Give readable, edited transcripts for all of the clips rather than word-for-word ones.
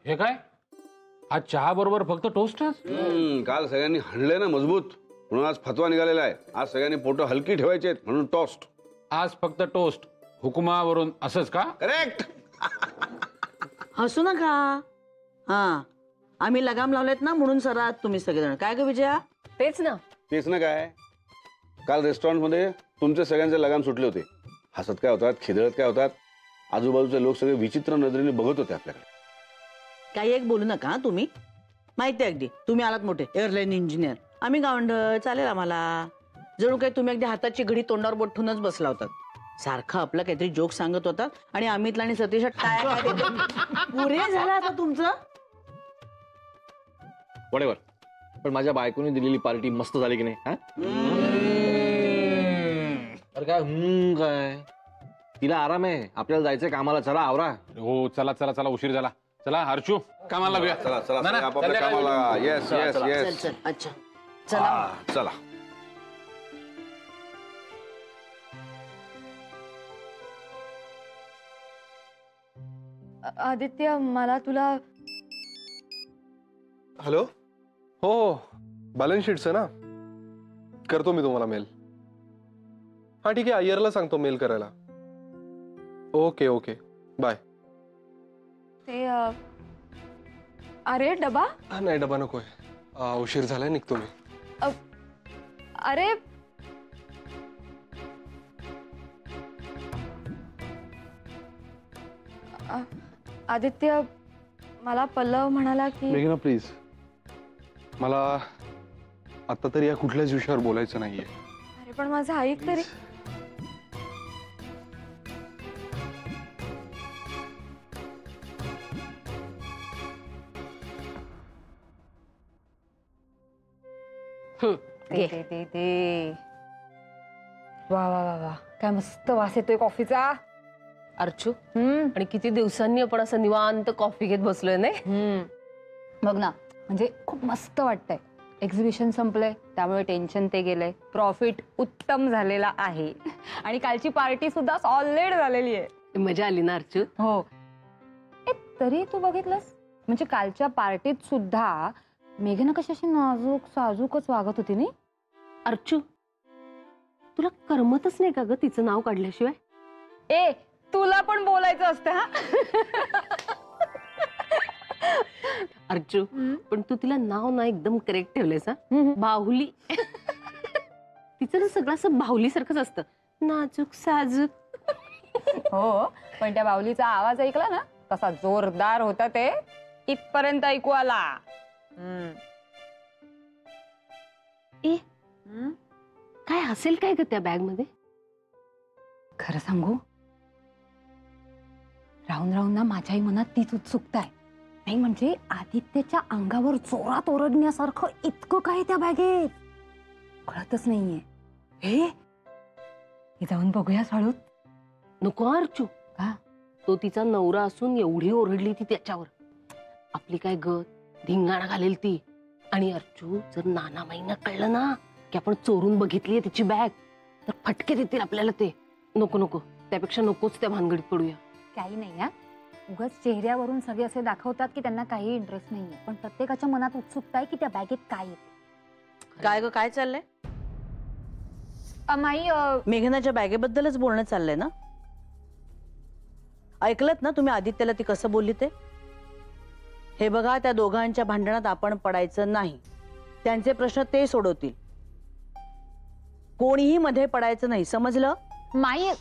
हे काय? आज चहा बरोबर फक्त टोस्टच? काल सगळ्यांनी हाणले ना मजबूत, म्हणून आज फतवा निघालेला आहे. आज सगळ्यांनी पोट हलकी ठेवायचे म्हणून टोस्ट. आज फक्त टोस्ट हुकुमावरून असंच का? करेक्ट. हसू नका. हा, आम्ही लगाम लावलेत ना म्हणून सरात तुम्ही सगळेजण. काय ग विजया? तेच ना. तेच ना काय. काल रेस्टॉरंट मध्ये तुमचे सगळ्यांचे लगाम सुटले होते. हसत काय होतात, खिदळत काय होतात, आजूबाजूचे लोक सगळे विचित्र नजरेने बघत होते आपल्याकडे. काही एक बोलू नका तुम्ही. माहिती आहे अगदी, तुम्ही आलात मोठे एअरलाईन इंजिनियर, आम्ही गावंढ. चालेल आम्हाला. जणू काही तुम्ही अगदी हाताची घडी तोंडावर बोट ठेवूनच बसला होतात. सारखं आपलं काहीतरी जोक सांगत होतात आणि अमितला आणि सतीशा टाळ्या पुरे झाला आता तुमचं. वडेवर, पण माझ्या बायकोने दिलेली पार्टी मस्त झाली की नाही? अरे काय काय, तिला आराम आहे, आपल्याला जायचंय कामाला. चला आवरा. हो चला चला चला, उशीर झाला. चला हर्षू, कामाला लागूया. चला चला ना, ना, आपापल्या कामाला. येस येस चल येस. चल. अच्छा चला. चला. आदित्य, मला तुला. हॅलो. हो, बॅलन्स शीटचं ना, करतो मी तुम्हाला मेल. हा ठीक आहे, अय्यरला सांगतो मेल करायला. Okay okay, bye. ते अरे डबा. नाही, डबा नकोय. उशीर झालाय, निघतो मी. अरे आदित्य, मला पल्लव म्हणाला की. मेघना प्लीज, मला आता तरी या कुठल्याच विषयावर बोलायचं नाहीये. अरे पण माझं ऐक तरी. ते वा वा वा वा, काय मस्त वास येतोय कॉफीचा. अर्चू, आणि किती दिवसांनी आपण असं निवांत कॉफी घेत बसलोय नाही? बघ ना, म्हणजे खूप मस्त वाटतंय. एक्झिबिशन संपलंय त्यामुळे टेन्शन ते गेलंय. प्रॉफिट उत्तम झालेला आहे आणि कालची पार्टी सुद्धा सॉलिड झालेली आहे. मजा आली ना अर्चू? हो. तरी तू बघितलंस, म्हणजे कालच्या पार्टीत सुद्धा मेघना कशी अशी नाजूक साजूकच वागत होती नाही? अर्चू, तुला करमतच नाही का ग तिचं नाव काढल्याशिवाय? ए, तुला पण बोलायचं असतं हा. अर्चू, पण तू तिला नाव ना एकदम करेक्ट ठेवलंयस. बाहुली. तिचं ना सगळं असं बाहुली सारखंच असतं, नाजूक साजूक. हो, पण त्या बाहुलीचा आवाज ऐकला ना, कसा जोरदार होता ते, इथपर्यंत ऐकू आला. ए, काय असेल काय ग त्या बॅग मध्ये? खरं सांगू, राहून राहून ना माझ्याही मनात तीच उत्सुकता आहे. नाही म्हणजे आदित्यच्या अंगावर जोरात ओरडण्यासारखं इतकं काय त्या बॅगेत कळतच नाहीये. हे जाऊन बघूया हळूच. नको अर्चू. का? तो तिचा नवरा असून एवढी ओरडली ती त्याच्यावर. आपली काय गत धिंगाणा घालेल ती. आणि अर्चू, जर नाना माईंना कळलं ना की आपण चोरून बघितलीये तिची बॅग, तर फटके देतील आपल्याला ते. नको नको, त्यापेक्षा नकोच त्या भानगडीत पडूया. काही नाही हा, उगाच चेहऱ्यावरून सगळे असे दाखवतात की त्यांना काही इंटरेस्ट नाहीये, पण प्रत्येकाच्या मनात उत्सुकता आहे की त्या बॅगेत काय येते. काय ग, काय चाललंय? माई, मेघनाच्या बॅगेबद्दलच बोलणं चाललंय ना? ऐकलत ना तुम्ही आदित्यला ती कसं बोलली ते? हे बघा, त्या दोघांच्या भांडणात आपण पडायचं नाही. त्यांचे प्रश्न ते सोडवतील, कोणीही मध्ये पडायचं नाही, समजलं? माई,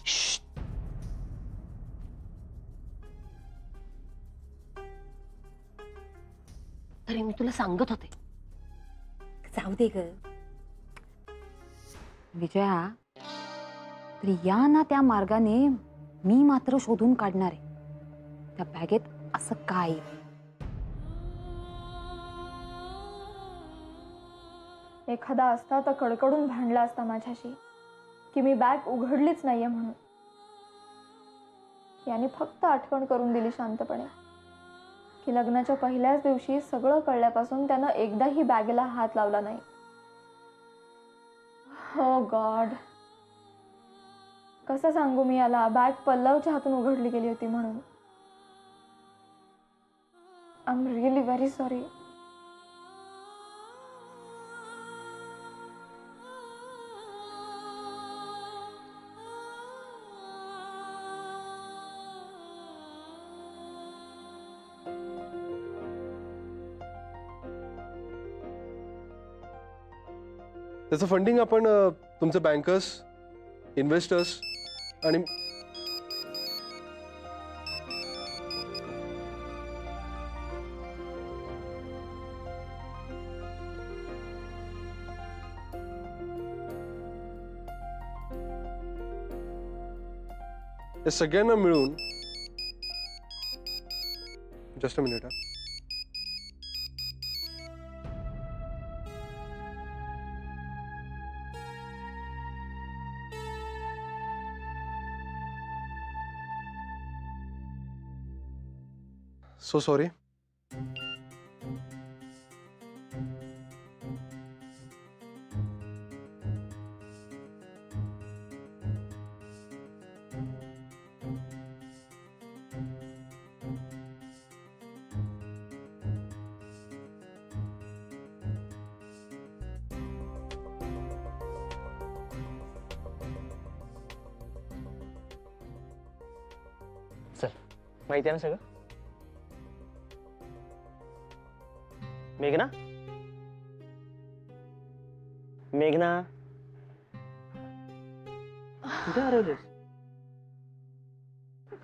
तरी मी तुला सांगत होते. जाऊ दे ग विजया. तर या ना त्या मार्गाने मी मात्र शोधून काढणार आहे त्या बॅगेत असं काय. एखादा असता तर कडकडून भांडला असता माझ्याशी की मी बॅग उघडलीच नाहीये म्हणून. याने फक्त आठवण करून दिली शांतपणे की लग्नाच्या पहिल्याच दिवशी सगळं कळल्यापासून त्यानं एकदाही बॅगेला हात लावला नाही. हो गॉड, कसं सांगू मी याला, बॅग पल्लवच्या हातून उघडली गेली होती म्हणून. I am really very sorry. त्याचं फंडिंग आपण तुमचे बँकर्स, इन्व्हेस्टर्स आणि या सगळ्यांना मिळून जस्ट अ मिनिट हा. So sorry. चल, माहिती आहे ना सगळं? मेघना, मेघना, कुठे हरवलीस?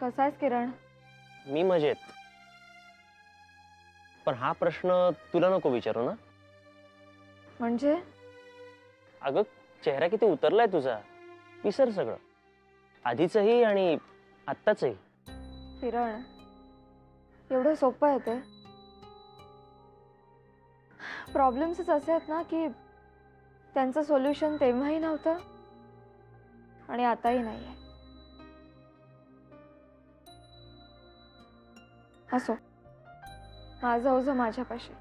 कसा आहेस किरण? मी मजेत. पण हा प्रश्न तुला नको विचारू ना. म्हणजे अगं, चेहरा किती उतरलाय तुझा. विसर सगळं, आधीचंही आणि आत्ताचंही. किरण, एवढं सोपं आहे ते? प्रॉब्लेम्सच असे आहेत ना की त्यांचं सोल्युशन तेव्हाही नव्हतं आणि आताही नाही आहे. असो, माझं ओझं माझ्यापाशी.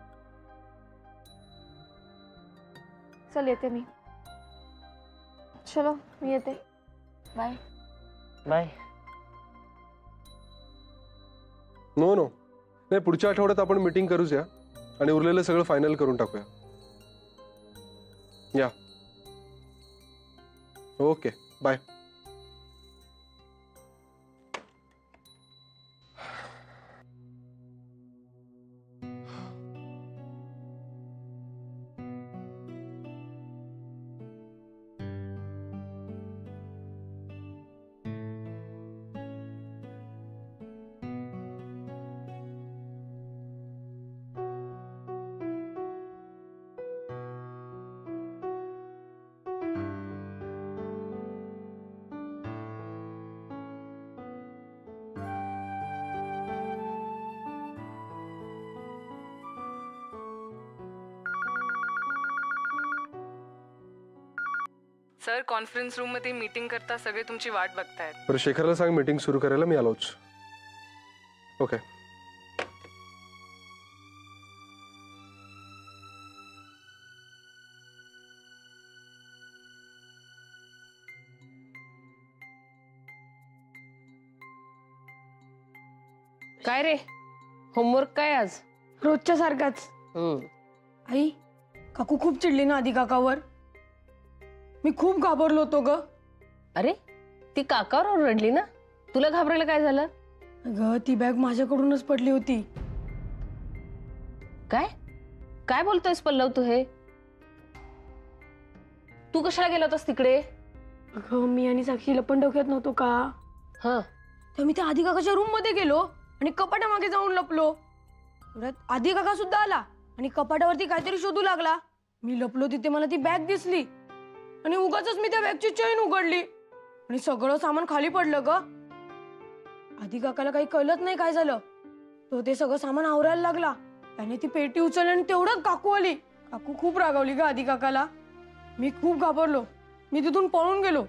चल, येते मी. चलो, मी येते. बाय. बाय. नो नो, नाही, पुढच्या आठवड्यात आपण मीटिंग करूया आणि उरलेलं सगळं फायनल करून टाकूया. या. Okay, bye. Sir, conference room मध्ये मीटिंग करता सगळे तुमची वाट बघतायत. बरं, शेखरला सांग मीटिंग सुरू करायला. मी आलोच. ओके. काय रे, होमवर्क काय आज? रोजच्या सारखाच. आई, काकू खूप चिडली ना आधी काकावर. मी खूप घाबरलो होतो ग. अरे, ती काकावर ओरडली ना, तुला घाबरायला काय झालं? अगं, ती बॅग माझ्याकडूनच पडली होती. काय काय बोलतोयस पल्लव तू? हे तू कशाला गेला होतास तिकडे? अगं, मी आणि साक्षी लपंड डोक्यात नव्हतो का? हा, तर मी त्या आधी काकाच्या रूम मध्ये गेलो आणि कपाटामागे जाऊन लपलो. एवढ्यात आधी काका सुद्धा आला आणि कपाटावरती काहीतरी शोधू लागला. मी लपलो तिथे मला ती बॅग दिसली आणि उगाचच मी त्या बॅगची चेन उघडली आणि सगळं सामान खाली पडलं ग. आधी काकाला काही कळलंच नाही काय झालं. तो ते सगळं सामान आवरायला लागला. त्याने ती पेटी उचलली आणि तेवढंच काकू आली. काकू खूप रागावली ग आधी काकाला. मी खूप घाबरलो. मी तिथून पळून गेलो.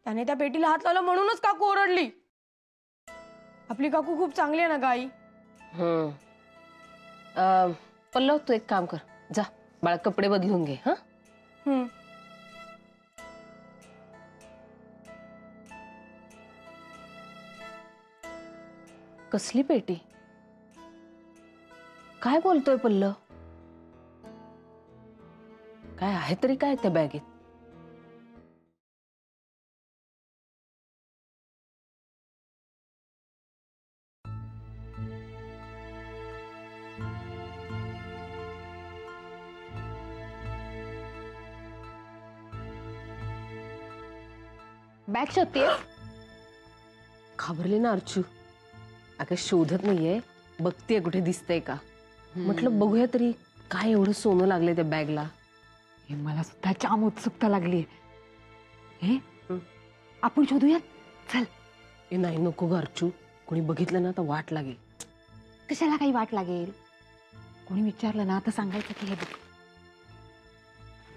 त्याने त्या पेटीला हात लावला म्हणूनच काकू ओरडली. आपली काकू खूप चांगली आहे ना ग आई. पल्लव, तू एक काम कर, जा बाळा कपडे बदलून घे. हा, कसली पेटी? काय बोलतोय पल्लव? काय आहे तरी काय त्या बॅगेत? बॅग शोधतेस? घाबरले ना अर्चू. अगं शोधत नाहीये, बघतेय कुठे दिसतंय का. म्हटलं बघूया तरी काय एवढं सोनं लागले त्या बॅगला. हे मला सुद्धा जाम उत्सुकता लागली. हे आपण शोधूयात. चल. ए नाही नको ग अर्चू, कोणी बघितलं ना तर वाट लागेल. कशाला काही वाट लागेल? कोणी विचारलं ना तर सांगायचं की हे बघ,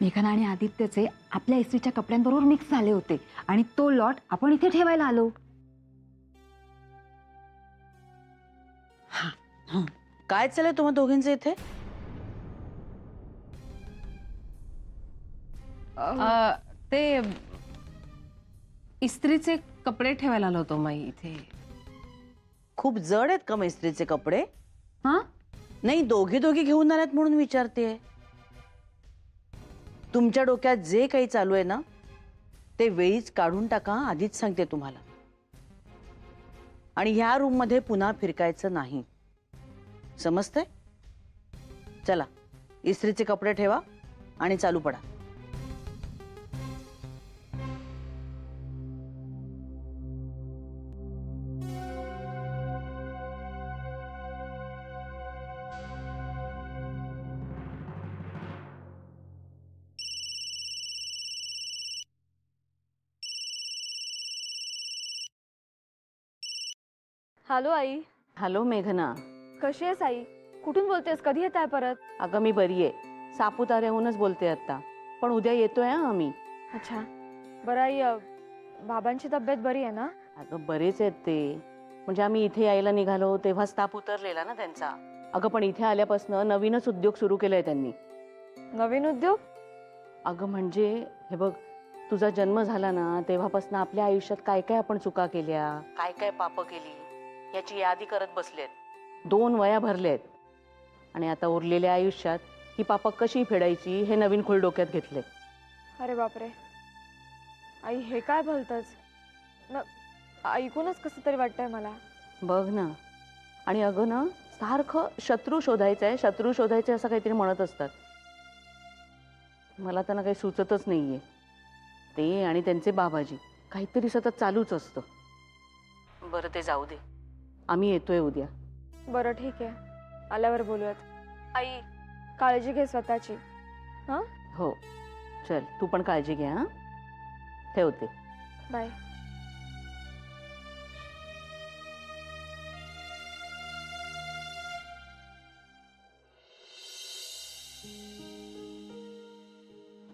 मेघना आणि आदित्यचे आपल्या इस्त्रीच्या कपड्यांबरोबर मिक्स झाले होते आणि तो लॉट आपण इथे ठेवायला आलो. काय चाललंय तुम्हा दोघींचं इथे? ते इस्त्रीचे कपडे ठेवायला आलो होतो माई इथे. खूप जड आहेत का मैत्रीचे कपडे? हा, नाही, दोघी दोघी घेऊन आल्यात म्हणून विचारते. तुमच्या डोक्यात जे काही चालू आहे ना ते वेळीच काढून टाका, आधीच सांगते तुम्हाला. आणि ह्या रूम मध्ये पुन्हा फिरकायचं नाही, समजतंय? चला, इस्त्रीचे कपडे ठेवा आणि चालू पडा. हॅलो आई. हॅलो मेघना. कशी आहेस आई? कुठून बोलतेस? कधी येत आहे परत? अगं मी बरी आहे, सापुताऱ्याहूनच बोलते आता, पण उद्या येतोय हा आम्ही. अच्छा, बरं आई, बाबांची तब्येत बरी आहे ना? अगं बरेच आहेत ते, म्हणजे आम्ही इथे यायला निघालो तेव्हाच ताप उतरलेला ना त्यांचा. अगं पण इथे आल्यापासून नवीनच उद्योग सुरू केलाय त्यांनी. नवीन उद्योग? अगं म्हणजे हे बघ, तुझा जन्म झाला ना तेव्हापासून आपल्या आयुष्यात काय काय आपण चुका केल्या, काय काय पापं केली याची यादी करत बसलेत. 2 वया भरलेत आणि आता उरलेल्या आयुष्यात ही पापं कशी फेडायची हे नवीन खोल डोक्यात घेतले. अरे बापरे आई, हे काय भलतंच? ऐकूनच कसं तरी वाटतंय मला. बघ ना. आणि अगं ना, सारखं शत्रू शोधायचंय शत्रू शोधायचंय असं काहीतरी म्हणत असतात. मला त्यांना काही सुचतच नाहीये. ते आणि त्यांचे बाबाजी काहीतरी सतत चालूच असतं. बरं ते जाऊ दे, आम्ही येतोय उद्या. बरं ठीक आहे, आल्यावर बोलूयात. आई काळजी घे स्वतःची. हां हो, चल तू पण काळजी घे. हां, ठेवते. बाय.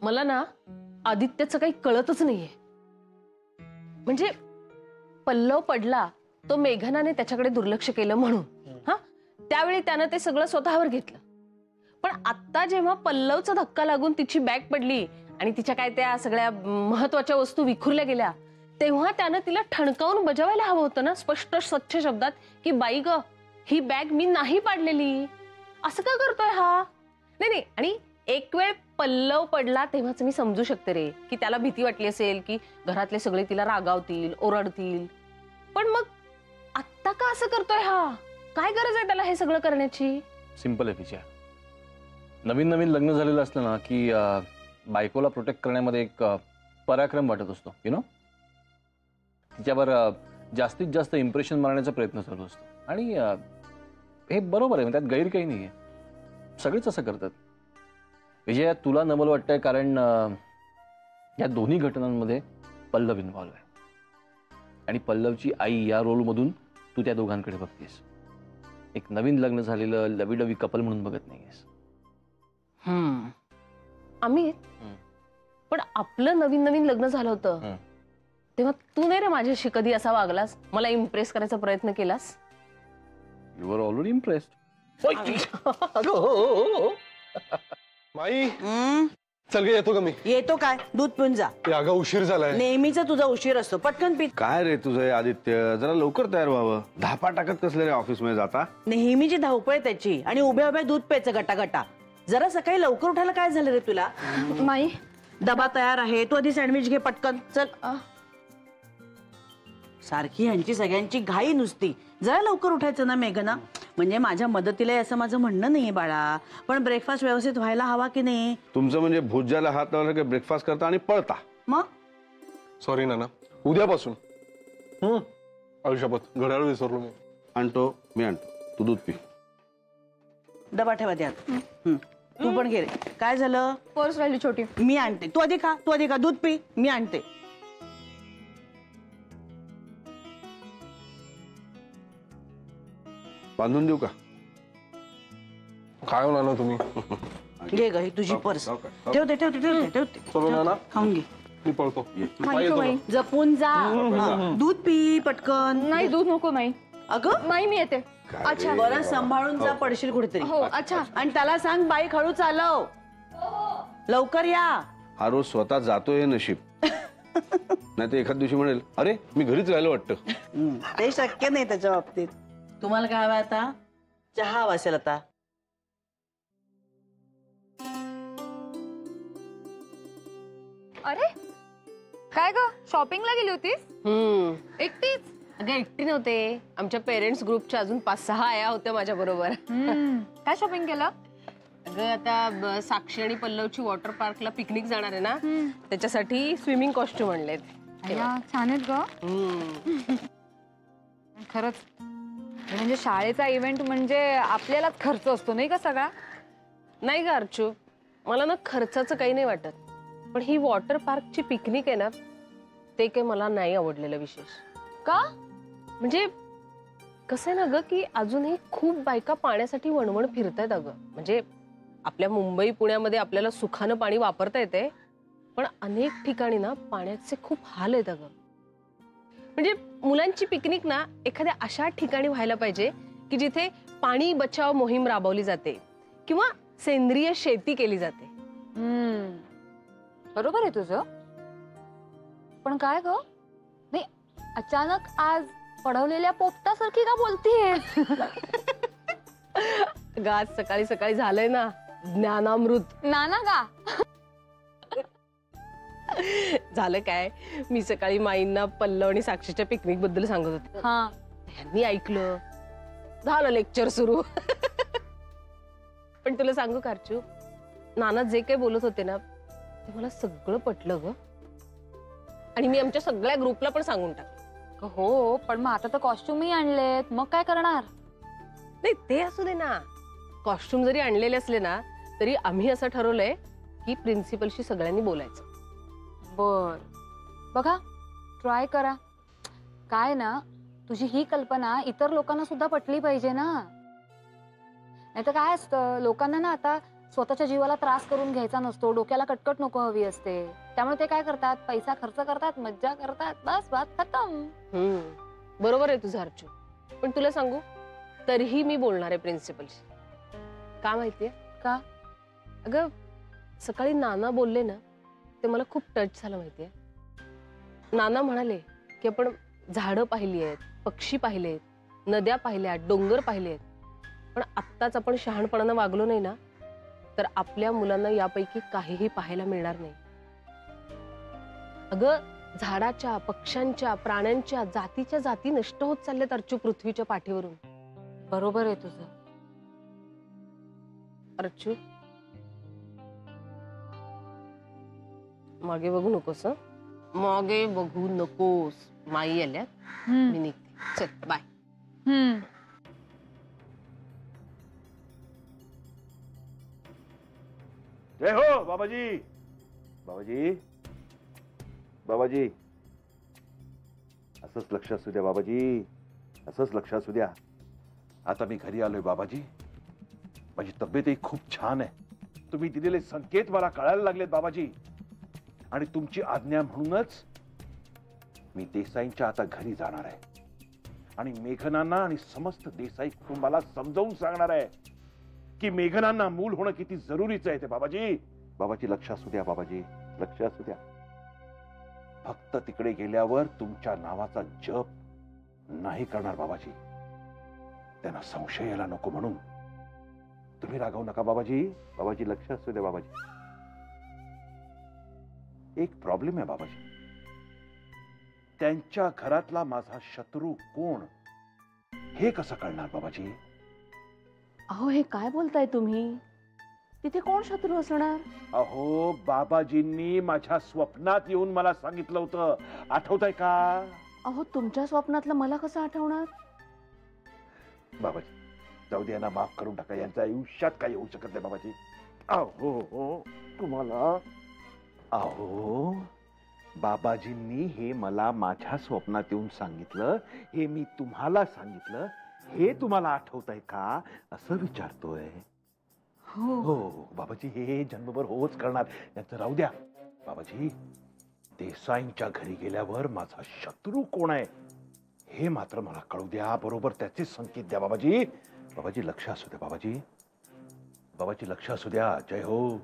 मला ना आदित्यचं काही कळतच नाहीये. म्हणजे पल्लव पडला तो मेघनाने त्याच्याकडे दुर्लक्ष केलं म्हणून, हा त्यावेळी त्यानं ते सगळं स्वतःवर घेतलं. पण आता जेव्हा पल्लवचा धक्का लागून तिची बॅग पडली आणि तिच्या काय त्या सगळ्या महत्वाच्या वस्तू विखुरल्या गेल्या, तेव्हा त्यानं तिला ठणकावून बजावायला हवं होतं ना, स्पष्ट स्वच्छ शब्दात, की बाई ग, ही बॅग मी नाही पाडलेली. असं का करतोय हा? नाही. आणि एक वेळ पल्लव पडला तेव्हाच मी समजू शकते रे, की त्याला भीती वाटली असेल की घरातले सगळे तिला रागावतील, ओरडतील. पण मग आत्ता का असं करतोय हा? काय गरज आहे त्याला हे सगळं करण्याची? सिंपल आहे विजय. नवीन नवीन लग्न झालेलं असलं ना की बायकोला प्रोटेक्ट करण्यामध्ये एक पराक्रम वाटत असतो. यु नो, तिच्यावर जास्तीत जास्त इम्प्रेशन मारण्याचा प्रयत्न चालू असतो. आणि हे बरोबर आहे, त्यात गैर काही नाहीये. सगळेच असं करतात. विजया, तुला नवल वाटतंय कारण या दोन्ही घटनांमध्ये पल्लव इन्व्हॉल्व आहे आणि पल्लवची आई या रोलमधून तू त्या दोघांकडे बघतेस. एक नवीन लग्न झालेलं लवीडवी कपल म्हणून बघत नाहीयेस. अमित, पण आपलं नवीन नवीन लग्न झालं होतं तेव्हा तू नाही रे माझ्याशी कधी असा वागलास, मला इम्प्रेस करायचा प्रयत्न केलास? You are already impressed. माई, चल गे, येतो का मी? येतो काय, दूध पिऊन जा. ए, अगं उशीर झालाय. नेहमीचा तुझा उशीर असतो, पटकन पी. काय रे तुझं हे आदित्य, जरा लवकर तयार व्हावं. धापा टाकत कसले रे ऑफिस मध्ये जाता? नेहमीची धावपळ आहे त्याची, आणि उभ्या उभ्या दूध प्यायचं गटागटा. जरा सकाळी लवकर उठायला काय झालं रे तुला? माई डबा तयार आहे, तू आधी सँडविच घे पटकन, चल. सारखी ह्यांची सगळ्यांची घाई नुसती. जरा लवकर उठायचं ना मेघना. म्हणजे माझ्या मदतीला आहे असं माझं म्हणणं नाहीये बाळा, पण ब्रेकफास्ट व्यवस्थित व्हायला हवा की नाही? तुमचं म्हणजे भुजाला हात लावला की ब्रेकफास्ट करता आणि पळता. मग सॉरी नाना, उद्यापासून. आयुष्यापत घड्याळ विसरलो मी. आणतो मी, आणतो, तू दूध पी. डबा ठेवा द्या. तू पण घे रे. काय झालं? पर्स राहिली छोटी. मी आणते, तू आधी खा, तू आधी खा, दूध पी, मी आणते. बांधून देऊ का? काय होणार ना तुम्ही? घे ग, ही तुझी पर्स. ठेवते ठेवते ठेवते ठेवते. चलो नाना, खाऊन घे. मी पळतो. जपून जा. दूध पी पटकन. नाही दूध नको माई. अगं माई मी येते. अच्छा, बरं सांभाळून जा, पडशील कुठेतरी. हो अच्छा. आणि त्याला सांग बाईक हळू चालव, लवकर या. हा रोज स्वतः जातोय हे नशीब. नाही तर एखाद दिवशी म्हणेल, अरे मी घरीच राहिलो वाटतं. ते शक्य नाही त्याच्या बाबतीत. तुम्हाला काय हवं आता? चहा हवा असेल आता? अरे काय ग, शॉपिंगला गेली होतीस? एकटीच? अगं एकटी नव्हते, आमच्या पेरेंट्स ग्रुपच्या अजून 5-6 आया होत्या माझ्या बरोबर. काय शॉपिंग केलं? अगं आता साक्षी आणि पल्लवची वॉटर पार्कला पिकनिक जाणार आहे ना, त्याच्यासाठी स्विमिंग कॉस्ट्युम आणलेत. छान आहेत ग. खरंच म्हणजे शाळेचा इव्हेंट म्हणजे आपल्यालाच खर्च असतो नाही का सगळा? नाही ग अर्चू, मला ना खर्चाचं काही नाही वाटत, पण ही वॉटर पार्कची पिकनिक आहे ना, ते काही मला नाही आवडलेलं विशेष. का? म्हणजे कसं आहे ना ग, की अजूनही खूप बायका पाण्यासाठी वणवण फिरतायत अगं. म्हणजे आपल्या मुंबई पुण्यामध्ये आपल्याला सुखानं पाणी वापरता येते, पण अनेक ठिकाणी ना पाण्याचे खूप हाल आहेत अगं. म्हणजे मुलांची पिकनिक ना एखाद्या अशा ठिकाणी व्हायला पाहिजे की जिथे पाणी बचाव मोहीम राबवली जाते किंवा सेंद्रिय शेती केली जाते. बरोबर आहे तुझं, पण काय ग, नाही अचानक आज पडवलेल्या पोपटासारखी का बोलतीयेस? आज सकाळी सकाळी झालंय ना ज्ञानामृत. नाना का झालं काय, मी सकाळी माईंना पल्लव आणि साक्षीच्या पिकनिक बद्दल सांगत होते. त्यांनी ऐकलं, झालं लेक्चर सुरू. पण तुला सांगू कार्चू, नाना जे काही बोलत होते ना ते मला सगळं पटलं ग, आणि मी आमच्या सगळ्या ग्रुपला पण सांगून टाकलं. हो, पण मग आता तर कॉस्ट्युमही आणलेत, मग काय करणार? नाही ते असू दे ना, कॉस्ट्युम जरी आणलेले असले ना तरी आम्ही असं ठरवलंय की प्रिन्सिपलशी सगळ्यांनी बोलायचं. बर, बघा ट्राय करा. काय ना, तुझी ही कल्पना इतर लोकांना सुद्धा पटली पाहिजे ना. नाही तर काय असतं, लोकांना ना आता स्वतःच्या जीवाला त्रास करून घ्यायचा नसतो, डोक्याला कटकट नको हवी असते. त्यामुळे ते काय करतात, पैसा खर्च करतात, मज्जा करतात, बस बात खतम. बरोबर आहे तुझं अर्चू, पण तुला सांगू, तरीही मी बोलणार आहे प्रिन्सिपलशी. का माहितीये का? अगं सकाळी नाना बोलले ना ते मला खूप टच झालं माहितीये. नाना म्हणाले की आपण झाडं पाहिली आहेत, पक्षी पाहिलेत, नद्या पाहिल्यात, डोंगर पाहिलेत, पण आत्ताच आपण शहाणपणानं वागलो नाही ना तर आपल्या मुलांना यापैकी काहीही पाहायला मिळणार नाही. अगं झाडाच्या, पक्ष्यांच्या, प्राण्यांच्या जातीच्या जाती नष्ट होत चालल्यात अर्चू पृथ्वीच्या पाठीवरून. बरोबर आहे तुझं अर्चू. मागे बघू नकोस, मागे बघू नकोस. माई आल्यात, मी निघते. चल बाय. जय हो बाबाजी. बाबाजी, बाबाजी, असंच लक्ष असू द्या बाबाजी, असंच लक्ष असू द्या. आता मी घरी आलोय बाबाजी, माझी तब्येतही खूप छान आहे. तुम्ही दिलेले संकेत मला कळायला लागलेत बाबाजी, आणि तुमची आज्ञा म्हणूनच मी देसाईंच्या आता घरी जाणार आहे आणि मेघनांना आणि समस्त देसाई कुटुंबाला समजावून सांगणार आहे की मेघनांना मूल होणं किती जरुरीचं आहे ते बाबाजी. बाबाजी लक्ष असू द्या, बाबाजी लक्ष असू द्या. फक्त तिकडे गेल्यावर तुमच्या नावाचा जप नाही करणार बाबाजी. त्यांना संशय यायला नको म्हणून तुम्ही रागवू नका बाबाजी. बाबाजी लक्ष असू द्या बाबाजी. एक प्रॉब्लेम आहे बाबाजी. त्यांच्या घरातला माझा शत्रू कोण हे कसं कळणार बाबाजी? अहो हे काय बोलताय तुम्ही? तिथे कोण शत्रू असणार? अहो बाबाजींनी माझ्या स्वप्नात येऊन मला सांगितलं होतं, आठवतंय का? अहो तुमच्या स्वप्नातलं मला कसं आठवणार? बाबाजी जाऊ दे, यांना माफ करून टाका. यांच्या आयुष्यात काही होऊ शकत नाही बाबाजी. अहो तुम्हाला अहो बाबाजींनी हे मला माझ्या स्वप्नात येऊन सांगितलं, हे मी तुम्हाला सांगितलं, हे तुम्हाला आठवतंय का असं विचारतोय. हो बाबाजी, हे जन्मभर होच करणार. यांचं राहू द्या बाबाजी. देसाईंच्या घरी गेल्यावर माझा शत्रू कोण आहे हे मात्र मला कळू द्या. बरोबर त्याचे संकेत द्या बाबाजी. बाबाजी लक्ष असू द्या बाबाजी. बाबाजी लक्ष असू द्या. जय हो,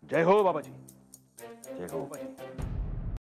जय हो बाबाजी, जय हो बाबाजी.